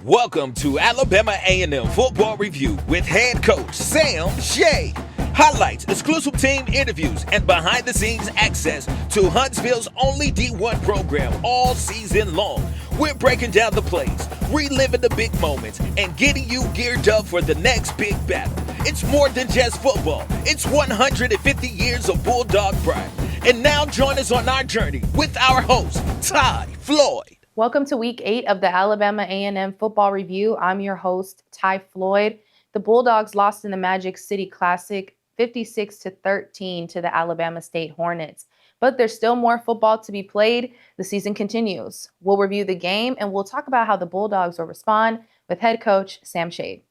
Welcome to Alabama A&M Football Review with head coach Sam Shade. Highlights, exclusive team interviews, and behind-the-scenes access to Huntsville's only D1 program all season long. We're breaking down the plays, reliving the big moments, and getting you geared up for the next big battle. It's more than just football. It's 150 years of Bulldog pride. And now join us on our journey with our host, Ty Floyd. Welcome to Week 8 of the Alabama A&M Football Review. I'm your host, Ty Floyd. The Bulldogs lost in the Magic City Classic 56-13 to the Alabama State Hornets. But there's still more football to be played. The season continues. We'll review the game, and we'll talk about how the Bulldogs will respond with head coach Sam Shade.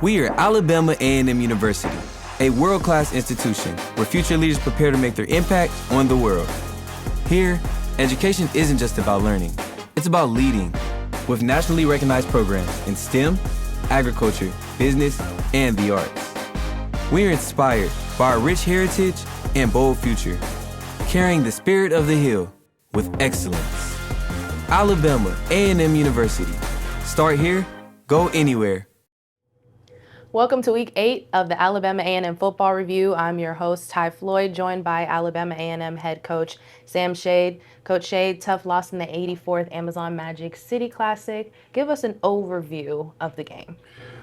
We are Alabama A&M University, a world-class institution where future leaders prepare to make their impact on the world. Here, education isn't just about learning, it's about leading, with nationally recognized programs in STEM, agriculture, business, and the arts. We are inspired by our rich heritage and bold future, carrying the spirit of the Hill with excellence. Alabama A&M University. Start here, go anywhere. Welcome to Week 8 of the Alabama A&M Football Review. I'm your host, Ty Floyd, joined by Alabama A&M head coach Sam Shade. Coach Shade, tough loss in the 84th Amazon Magic City Classic. Give us an overview of the game.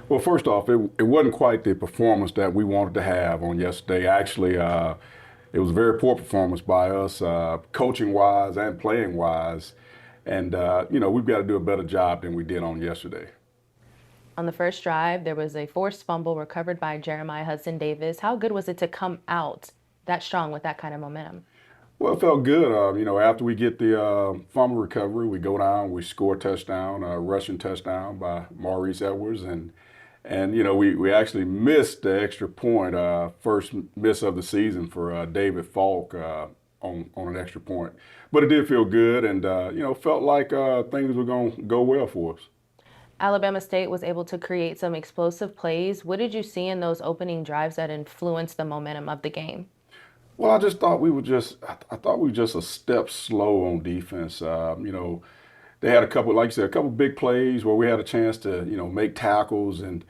Well, first off, it wasn't quite the performance that we wanted to have on yesterday. Actually, it was a very poor performance by us, coaching-wise and playing-wise. And, we've got to do a better job than we did on yesterday. On the first drive, there was a forced fumble recovered by Jeremiah Hudson-Davis. How good was it to come out that strong with that kind of momentum? Well, it felt good. After we get the fumble recovery, we go down, we score a touchdown, a rushing touchdown by Maurice Edwards. And we actually missed the extra point, first miss of the season for David Falk on an extra point. But it did feel good and, felt like things were going to go well for us. Alabama State was able to create some explosive plays. What did you see in those opening drives that influenced the momentum of the game? Well, I just thought we were just a step slow on defense. They had a couple big plays where we had a chance to, make tackles and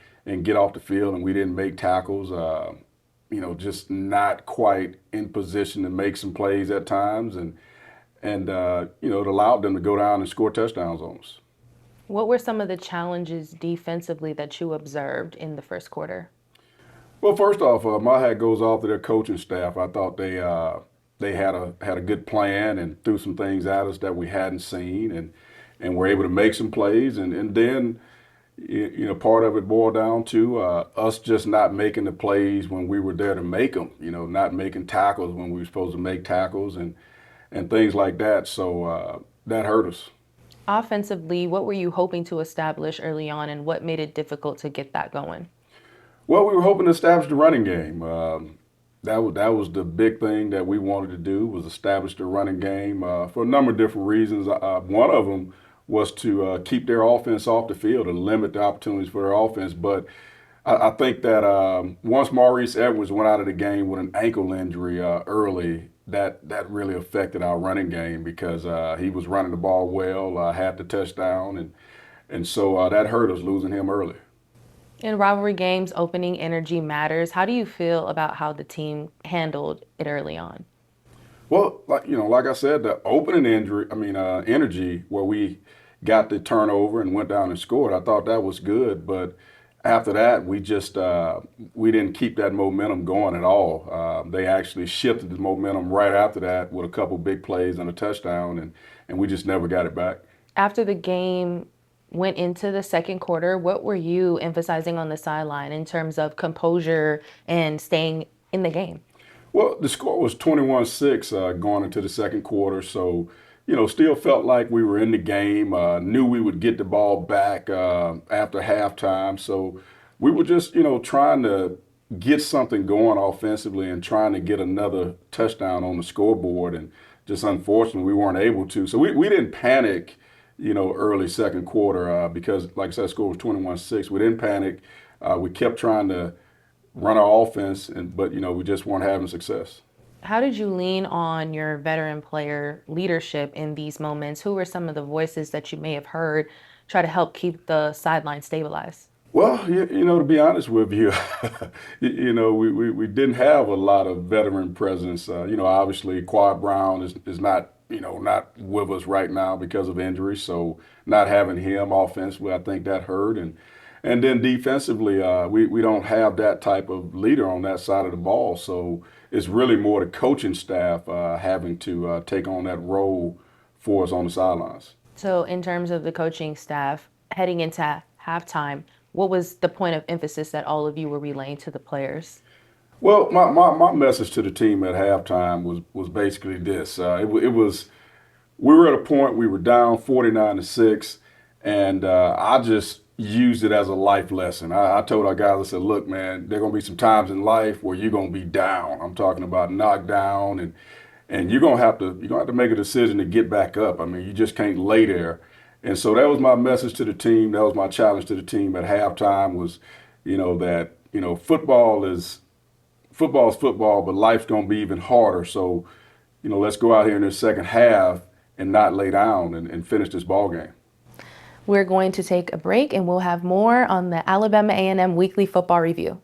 get off the field, and we didn't make tackles. Just not quite in position to make some plays at times, and it allowed them to go down and score touchdowns on us. What were some of the challenges defensively that you observed in the first quarter? Well, first off, my hat goes off to their coaching staff. I thought they had a good plan and threw some things at us that we hadn't seen, and were able to make some plays. And then, part of it boiled down to us just not making the plays when we were there to make them. Not making tackles when we were supposed to make tackles and things like that. So that hurt us. Offensively, what were you hoping to establish early on, and what made it difficult to get that going? Well, we were hoping to establish the running game. That was the big thing that we wanted to do, was establish the running game for a number of different reasons. One of them was to keep their offense off the field and limit the opportunities for their offense. But I think that once Maurice Edwards went out of the game with an ankle injury early, that really affected our running game because he was running the ball well, had the touchdown, and so that hurt us losing him early. In rivalry games, opening energy matters. How do you feel about how the team handled it early on? Well, like I said, the opening energy where we got the turnover and went down and scored, I thought that was good, but after that, we didn't keep that momentum going at all. They actually shifted the momentum right after that with a couple big plays and a touchdown, and we just never got it back. After the game went into the second quarter, what were you emphasizing on the sideline in terms of composure and staying in the game? Well, the score was 21-6 going into the second quarter, so still felt like we were in the game, knew we would get the ball back after halftime. So we were just, trying to get something going offensively and trying to get another touchdown on the scoreboard. And just unfortunately, we weren't able to. So we didn't panic, early second quarter because, like I said, the score was 21-6. We didn't panic. We kept trying to run our offense, but, we just weren't having success. How did you lean on your veteran player leadership in these moments? Who were some of the voices that you may have heard try to help keep the sideline stabilized? Well, to be honest with you, we didn't have a lot of veteran presence. Obviously, Quad Brown is not, not with us right now because of injury. So not having him offensively, I think that hurt. And then defensively, we don't have that type of leader on that side of the ball. So it's really more the coaching staff having to take on that role for us on the sidelines. So, in terms of the coaching staff heading into halftime, what was the point of emphasis that all of you were relaying to the players? Well, my message to the team at halftime was basically this. It was we were at a point we were down 49-6, and I just used it as a life lesson. I told our guys, I said, look, man, there are gonna be some times in life where you're gonna be down. I'm talking about knocked down, and you're gonna have to make a decision to get back up. I mean, you just can't lay there. And so that was my message to the team. That was my challenge to the team at halftime was, that football's football, but life's gonna be even harder. So, let's go out here in this second half and not lay down and finish this ball game. We're going to take a break and we'll have more on the Alabama A&M Weekly Football Review.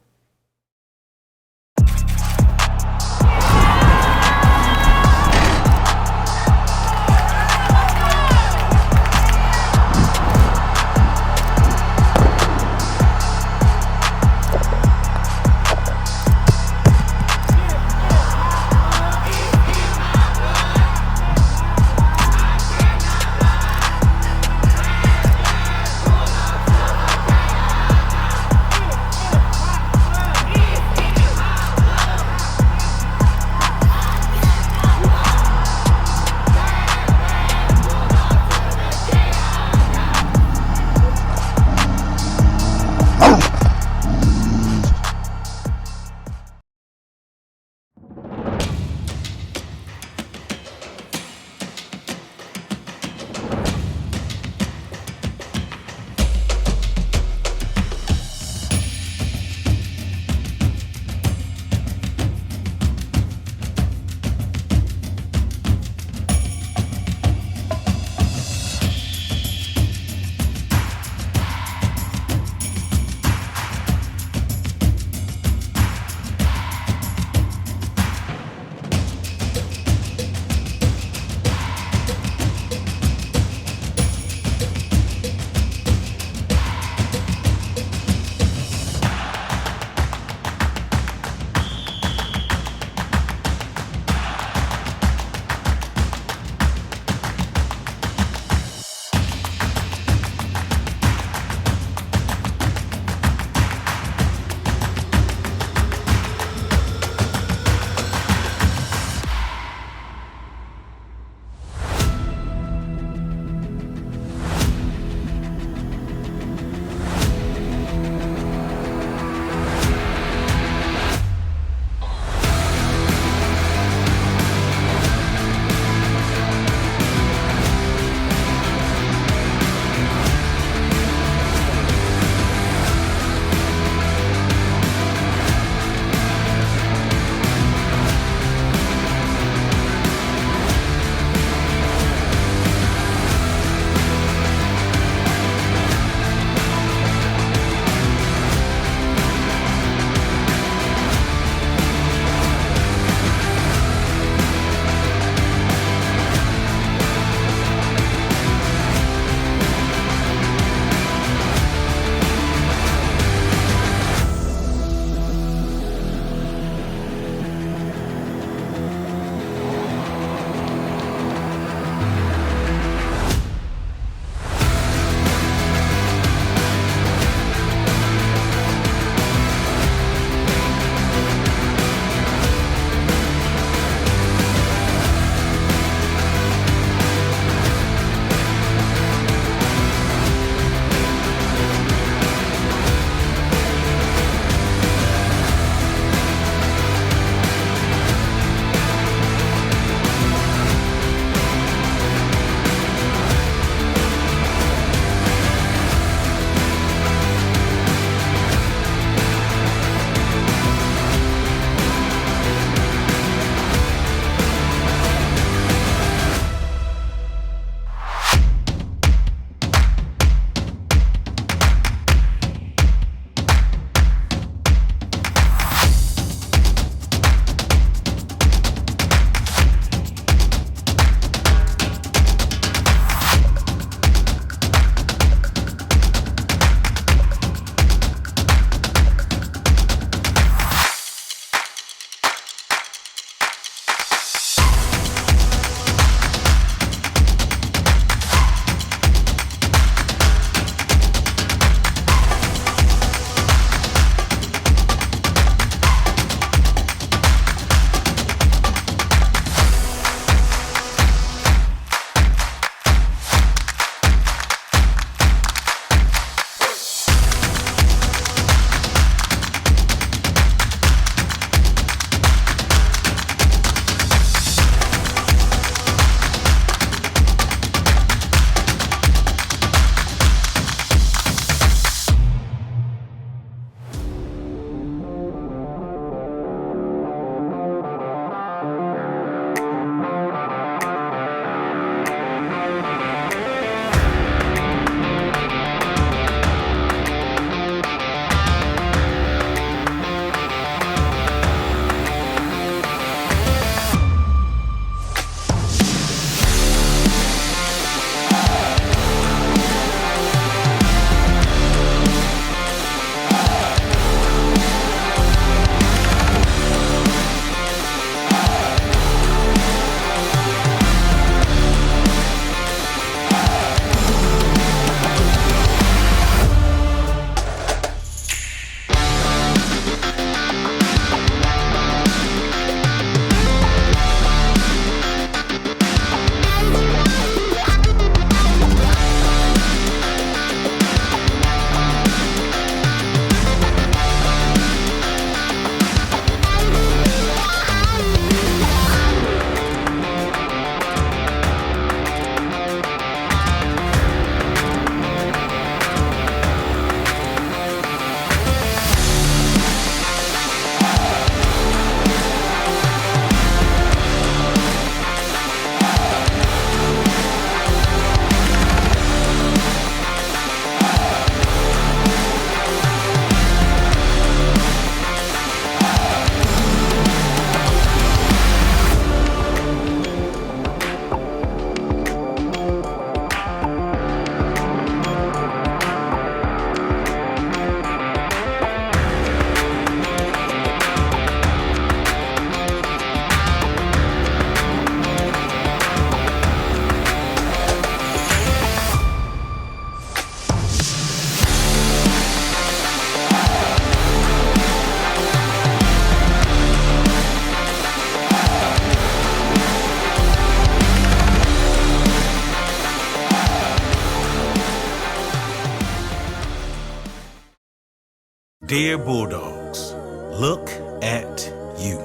Dear Bulldogs, look at you.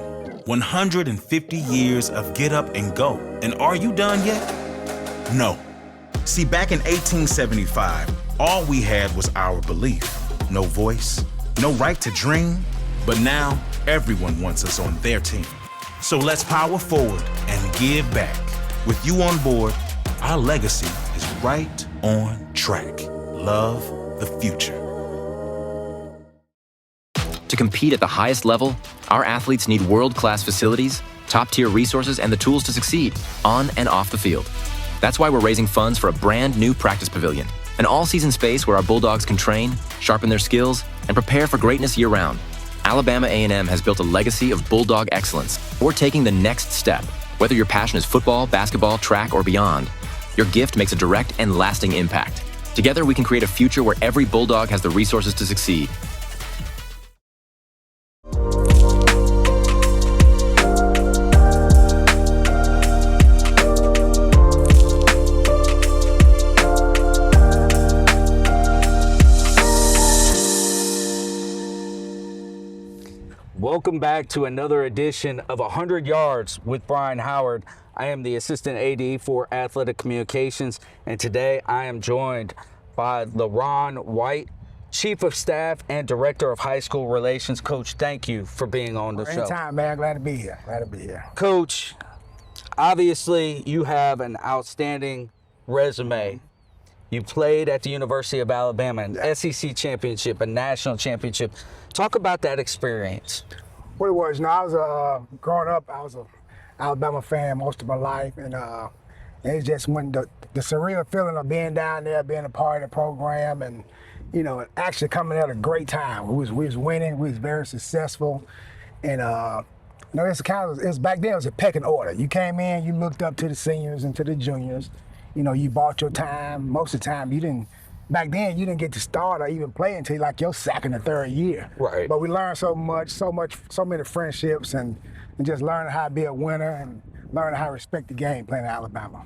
150 years of get up and go. And are you done yet? No. See, back in 1875, all we had was our belief. No voice, no right to dream. But now, everyone wants us on their team. So let's power forward and give back. With you on board, our legacy is right on track. Love the future. To compete at the highest level, our athletes need world-class facilities, top-tier resources, and the tools to succeed, on and off the field. That's why we're raising funds for a brand new practice pavilion, an all-season space where our Bulldogs can train, sharpen their skills, and prepare for greatness year-round. Alabama A&M has built a legacy of Bulldog excellence. We're taking the next step. Whether your passion is football, basketball, track, or beyond, your gift makes a direct and lasting impact. Together, we can create a future where every Bulldog has the resources to succeed. Welcome back to another edition of 100 Yards with Brian Howard. I am the Assistant AD for Athletic Communications, and today I am joined by LaRon White, Chief of Staff and Director of High School Relations. Coach, thank you for being on the show. Anytime, man. Glad to be here. Glad to be here. Coach, obviously you have an outstanding resume. You played at the University of Alabama, an SEC championship, a national championship. Talk about that experience. What it was, I was growing up, I was an Alabama fan most of my life, and it's just when the surreal feeling of being down there, being a part of the program, and actually coming at a great time. We was winning, we was very successful, and it's it was back then. It was a pecking order. You came in, you looked up to the seniors and to the juniors. You bought your time. Most of the time, you didn't. Back then, you didn't get to start or even play until like your second or third year. Right. But we learned so many friendships, and just learning how to be a winner and learning how to respect the game playing in Alabama.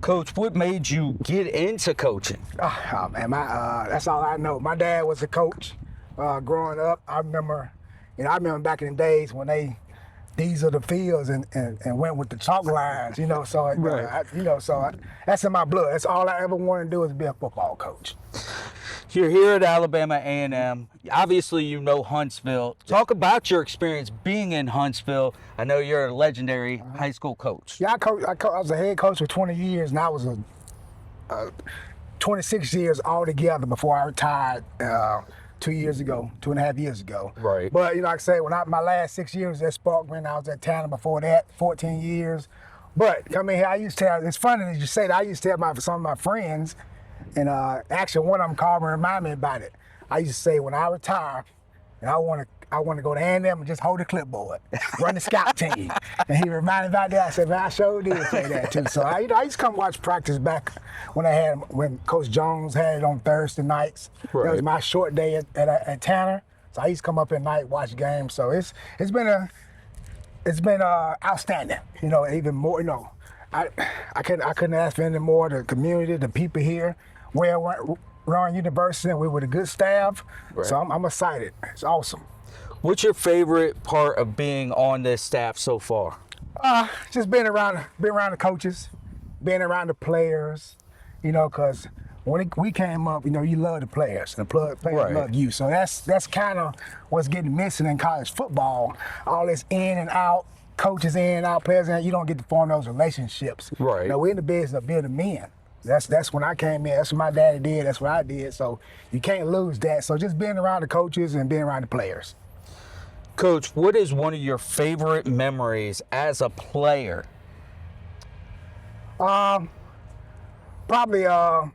Coach, what made you get into coaching? Oh man, that's all I know. My dad was a coach growing up. I remember back in the days when these are the fields and went with the chalk lines, so right. That's in my blood. That's all I ever wanted to do is be a football coach. You're here at Alabama A&M. Obviously, you know Huntsville. Talk about your experience being in Huntsville. I know you're a legendary high school coach. Yeah, I was a head coach for 20 years, and I was 26 years altogether before I retired 2.5 years ago. Right. But like I say, my last 6 years at Sparkman, I was at Tanner before that, 14 years. But coming here, I used to tell, it's funny that you say that, I used to tell some of my friends, and actually one of them called me and reminded me about it. I used to say, when I retire, and I want to go to A&M and just hold the clipboard, run the scout team. And he reminded me about that. I said, man, I sure did say that too. So I used to come watch practice back when Coach Jones had it on Thursday nights. Right. That was my short day at Tanner. So I used to come up at night, watch games. So it's been outstanding. Even more. I couldn't ask for any more. The community, the people here, Rowan University, and we were a good staff. Right. So I'm excited. It's awesome. What's your favorite part of being on this staff so far? Just being around the coaches, being around the players, because when we came up, you love the players, and the players right. love you. So that's kind of what's getting missing in college football. All this in and out, coaches in and out, players in and out, you don't get to form those relationships. Right. We're in the business of building men. That's when I came in. That's what my daddy did. That's what I did. So you can't lose that. So just being around the coaches and being around the players. Coach, what is one of your favorite memories as a player? Probably, I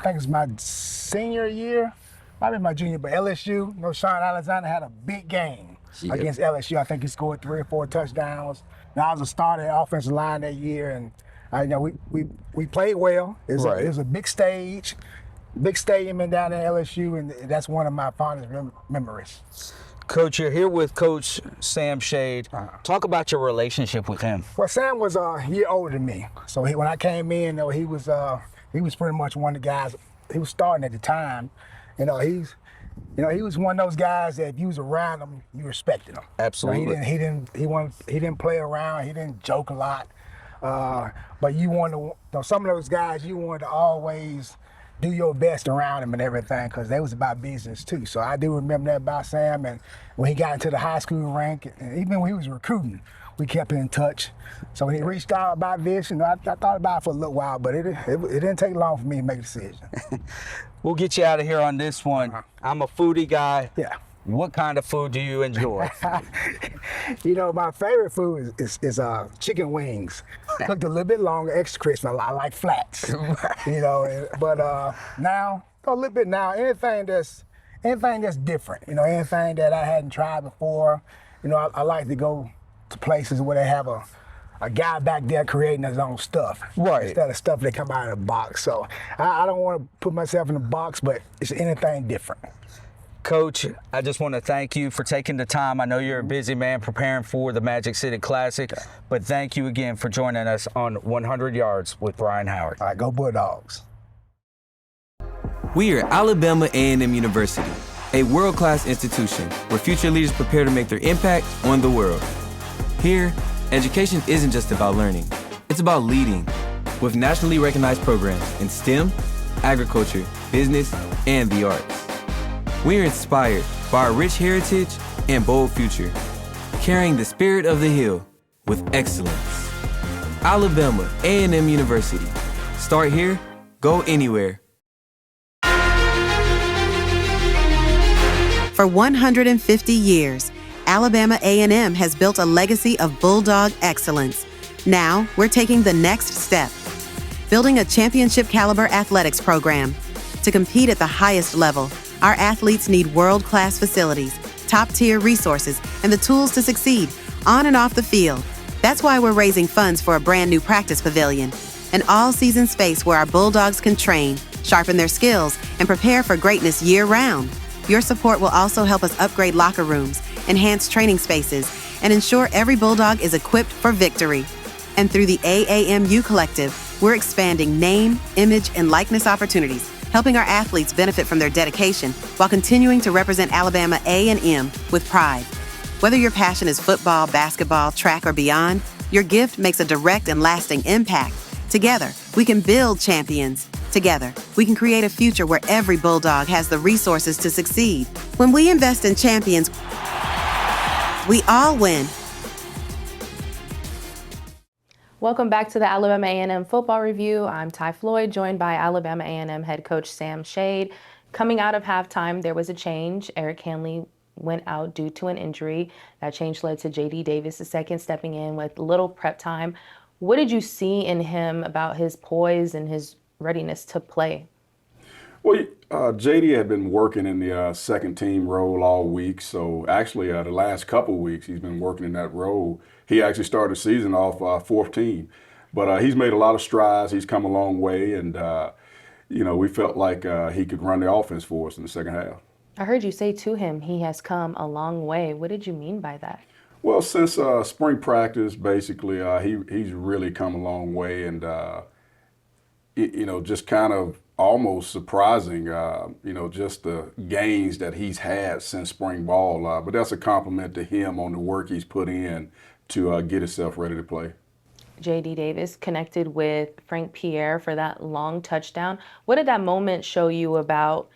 think it's my senior year, probably my junior, but LSU, Sean Alexander had a big game against LSU. I think he scored 3 or 4 touchdowns. Now I was a starter at offensive line that year, and we played well. It was a big stage, big stadium in down at LSU, and that's one of my fondest memories. Coach, you're here with Coach Sam Shade. Talk about your relationship with him. Well, Sam was a year older than me, so when I came in, he was pretty much one of the guys. He was starting at the time. he was one of those guys that if you was around him, you respected him. Absolutely. He didn't play around. He didn't joke a lot. But you wanted to, some of those guys, you wanted to always do your best around him and everything, because they was about business too. So I do remember that about Sam. And when he got into the high school rank, and even when he was recruiting, we kept in touch. So when he reached out about this, I thought about it for a little while, but it didn't take long for me to make a decision. We'll get you out of here on this one. I'm a foodie guy. Yeah. What kind of food do you enjoy? My favorite food is chicken wings. Cooked a little bit longer, extra crispy. I like flats. But now, a little bit now, anything that's different. Anything that I hadn't tried before. I like to go to places where they have a guy back there creating his own stuff. Right. Instead of stuff that come out of the box. So I don't want to put myself in a box, but it's anything different. Coach, I just want to thank you for taking the time. I know you're a busy man preparing for the Magic City Classic, but thank you again for joining us on 100 Yards with Brian Howard. All right, go Bulldogs. We are Alabama A&M University, a world-class institution where future leaders prepare to make their impact on the world. Here, education isn't just about learning, it's about leading, with nationally recognized programs in STEM, agriculture, business, and the arts. We are inspired by our rich heritage and bold future, carrying the spirit of the Hill with excellence. Alabama A&M University. Start here, go anywhere. For 150 years, Alabama A&M has built a legacy of Bulldog excellence. Now, we're taking the next step, building a championship-caliber athletics program. To compete at the highest level, our athletes need world-class facilities, top-tier resources, and the tools to succeed on and off the field. That's why we're raising funds for a brand new practice pavilion, an all-season space where our Bulldogs can train, sharpen their skills, and prepare for greatness year-round. Your support will also help us upgrade locker rooms, enhance training spaces, and ensure every Bulldog is equipped for victory. And through the AAMU Collective, we're expanding name, image, and likeness opportunities, helping our athletes benefit from their dedication while continuing to represent Alabama A&M with pride. Whether your passion is football, basketball, track, or beyond, your gift makes a direct and lasting impact. Together, we can build champions. Together, we can create a future where every Bulldog has the resources to succeed. When we invest in champions, we all win. Welcome back to the Alabama A&M Football Review. I'm Ty Floyd, joined by Alabama A&M head coach Sam Shade. Coming out of halftime, there was a change. Eric Hanley went out due to an injury. That change led to J.D. Davis II stepping in with little prep time. What did you see in him about his poise and his readiness to play? Well, J.D. had been working in the second team role all week. So actually, the last couple weeks, he's been working in that role. He actually started the season off fourth team. But he's made a lot of strides. He's come a long way. And, we felt like he could run the offense for us in the second half. I heard you say to him he has come a long way. What did you mean by that? Well, since spring practice, basically, he's really come a long way. And, just kind of almost surprising, just the gains that he's had since spring ball. But that's a compliment to him on the work he's put in to get himself ready to play. J.D. Davis connected with Frank Pierre for that long touchdown. What did that moment show you about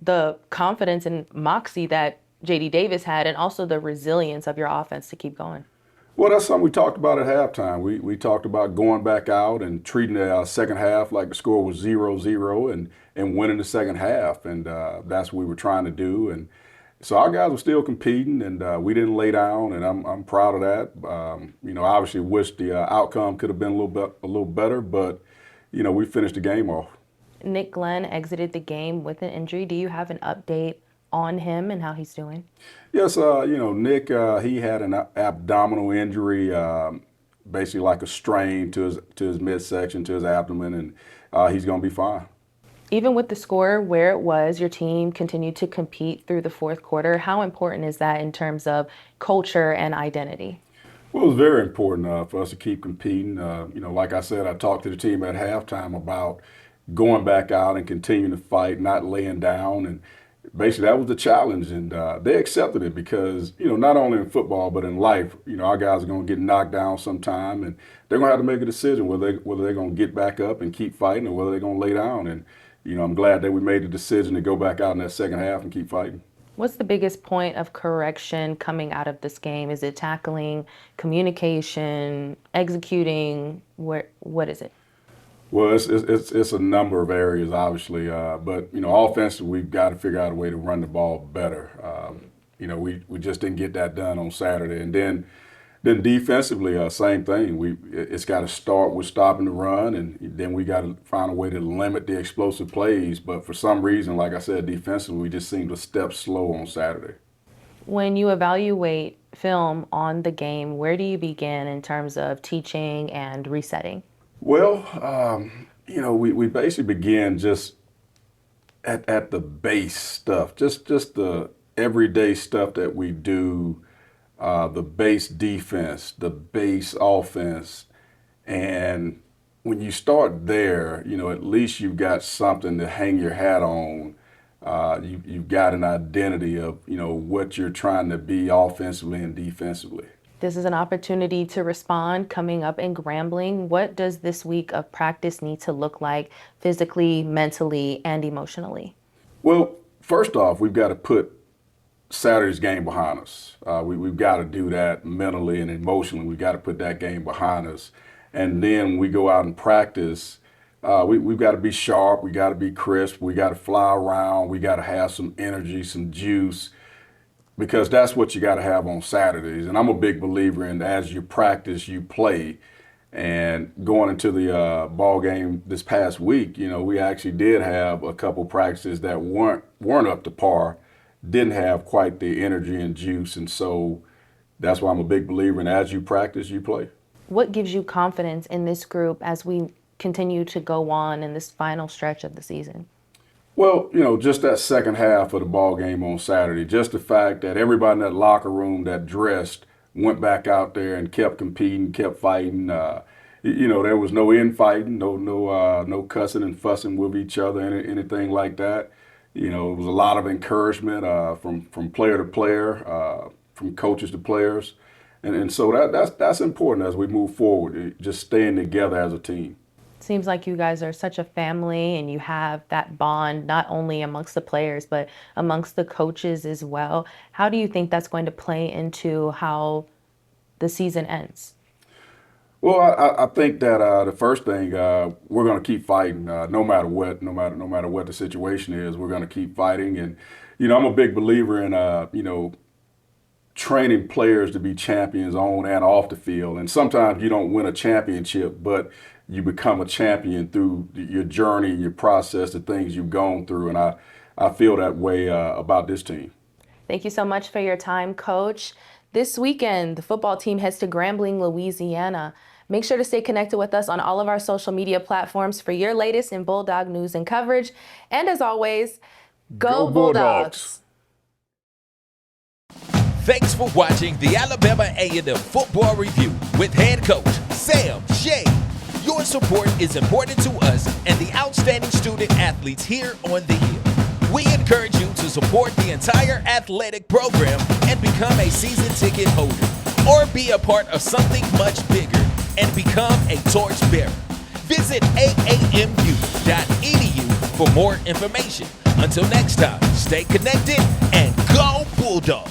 the confidence and moxie that J.D. Davis had, and also the resilience of your offense to keep going? Well, that's something we talked about at halftime. We talked about going back out and treating the second half like the score was 0-0 and winning the second half. And that's what we were trying to do. And so our guys were still competing, and we didn't lay down, and I'm proud of that. Obviously wish the outcome could have been a little better, but, we finished the game off. Nick Glenn exited the game with an injury. Do you have an update on him and how he's doing? Yes, Nick, he had an abdominal injury, basically like a strain to his midsection, to his abdomen, and he's going to be fine. Even with the score where it was, your team continued to compete through the fourth quarter. How important is that in terms of culture and identity? Well, it was very important for us to keep competing. Like I said, I talked to the team at halftime about going back out and continuing to fight, not laying down. And basically that was the challenge, and they accepted it because, not only in football but in life, our guys are going to get knocked down sometime, and they're going to have to make a decision whether they're going to get back up and keep fighting or whether they're going to lay down. And I'm glad that we made the decision to go back out in that second half and keep fighting. What's the biggest point of correction coming out of this game? Is it tackling, communication, executing? What is it? Well, it's a number of areas, obviously, but offensively, we've got to figure out a way to run the ball better. We just didn't get that done on Saturday, and then defensively, same thing. It's got to start with stopping the run, and then we got to find a way to limit the explosive plays. But for some reason, like I said, defensively, we just seemed a step slow on Saturday. When you evaluate film on the game, where do you begin in terms of teaching and resetting? Well, we basically begin just at the base stuff, just the everyday stuff that we do, the base defense, the base offense. And when you start there, at least you've got something to hang your hat on. You've got an identity of, what you're trying to be offensively and defensively. This is an opportunity to respond coming up in Grambling. What does this week of practice need to look like physically, mentally, and emotionally? Well, first off, we've got to put Saturday's game behind us. We've got to do that mentally and emotionally. We've got to put that game behind us. And then when we go out and practice, we've got to be sharp. We got to be crisp. We got to fly around. We got to have some energy, some juice, because that's what you got to have on Saturdays. And I'm a big believer in as you practice, you play. And going into the ball game this past week, we actually did have a couple practices that weren't up to par, didn't have quite the energy and juice. And so that's why I'm a big believer in as you practice, you play. What gives you confidence in this group as we continue to go on in this final stretch of the season? Well, just that second half of the ball game on Saturday, just the fact that everybody in that locker room that dressed went back out there and kept competing, kept fighting. There was no infighting, no cussing and fussing with each other, anything like that. It was a lot of encouragement from player to player, from coaches to players, and so that's important as we move forward. Just staying together as a team. Seems like you guys are such a family and you have that bond not only amongst the players but amongst the coaches as well. How do you think that's going to play into how the season ends? Well, I think that the first thing, we're going to keep fighting no matter what the situation is. We're going to keep fighting, and I'm a big believer in training players to be champions on and off the field. And sometimes you don't win a championship, but you become a champion through your journey, your process, the things you've gone through. And I feel that way about this team. Thank you so much for your time, Coach. This weekend, the football team heads to Grambling, Louisiana. Make sure to stay connected with us on all of our social media platforms for your latest in Bulldog news and coverage. And as always, go Bulldogs! Thanks for watching the Alabama A&M Football Review with head coach Sam Shea. Your support is important to us and the outstanding student athletes here on the Hill. We encourage you to support the entire athletic program and become a season ticket holder, or be a part of something much bigger and become a torch bearer. Visit AAMU.edu for more information. Until next time, stay connected and go Bulldog!